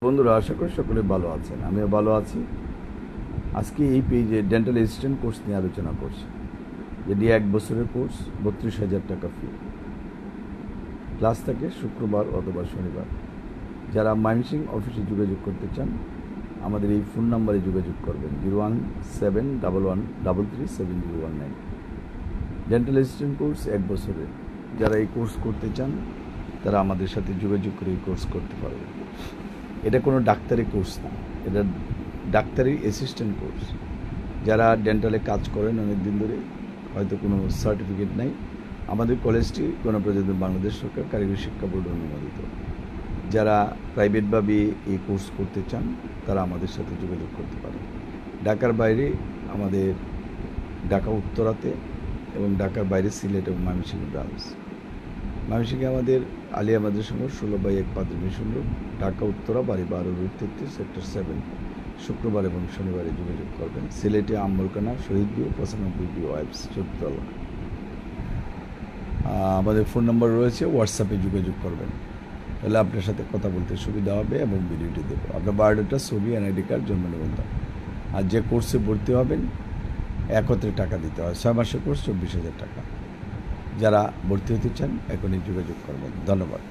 বন্ধুরা, আশা করি সকলে ভালো আছেন। আমিও ভালো আছি। আজকে এই পেজে ডেন্টাল অ্যাসিস্ট্যান্ট কোর্স নিয়ে আলোচনা করছি, যেটি 1 বছরের কোর্স, 32,000 টাকা ফি। ক্লাস থাকে শুক্রবার অথবা শনিবার। যারা ময়মনসিংহ অফিসে যোগাযোগ করতে চান, আমাদের এই ফোন নাম্বারে যোগাযোগ করবেন 01711337019। ডেন্টাল অ্যাসিস্ট্যান্ট কোর্স 1 বছরের। যারা এই কোর্স করতে চান তারা আমাদের সাথে যোগাযোগ করে এই কোর্স করতে পারবেন। এটা কোনো ডাক্তারি কোর্স না, এটা ডাক্তারি অ্যাসিস্ট্যান্ট কোর্স। যারা ডেন্টালে কাজ করেন অনেক দিন ধরে, হয়তো কোনো সার্টিফিকেট নাই, আমাদের কলেজটি গণপ্রজাতন্ত্রী বাংলাদেশ সরকার কারিগরি শিক্ষা বোর্ড অনুমোদিত। যারা প্রাইভেটভাবে এই কোর্স করতে চান তারা আমাদের সাথে যোগাযোগ করতে পারেন। ঢাকার বাইরে আমাদের ঢাকা উত্তরাতে এবং ঢাকার বাইরে সিলেট এবং ময়মনসিংহ ব্রাঞ্চ। ময়মনসিংহে আমাদের আলিয়া মাদ্রাসা সংঘ 16/1 মিশন রোড, ঢাকা উত্তরা, বাড়ি 12 রোড 33, সেক্টর 7। শুক্রবার এবং শনিবারে যোগাযোগ করবেন। সিলেটে আম্বরকানা, শহীদ ভিউ, 95 ভিউ ওয়াইবস, চোদ্দতলা। আমাদের ফোন নাম্বার রয়েছে, হোয়াটসঅ্যাপে যোগাযোগ করবেন, তাহলে আপনার সাথে কথা বলতে সুবিধা হবে এবং ভিডিওটি দেবো। আপনার বায়োডাটা, ছবি, এনআইডি কার্ড, জন্ম নিবন্ধন। আর যে কোর্সে ভর্তি হবেন একত্রে টাকা দিতে হয়। 6 মাসের কোর্স, 24,000 টাকা। যারা ভর্তি হতে চান এখনই যোগাযোগ করবেন। ধন্যবাদ।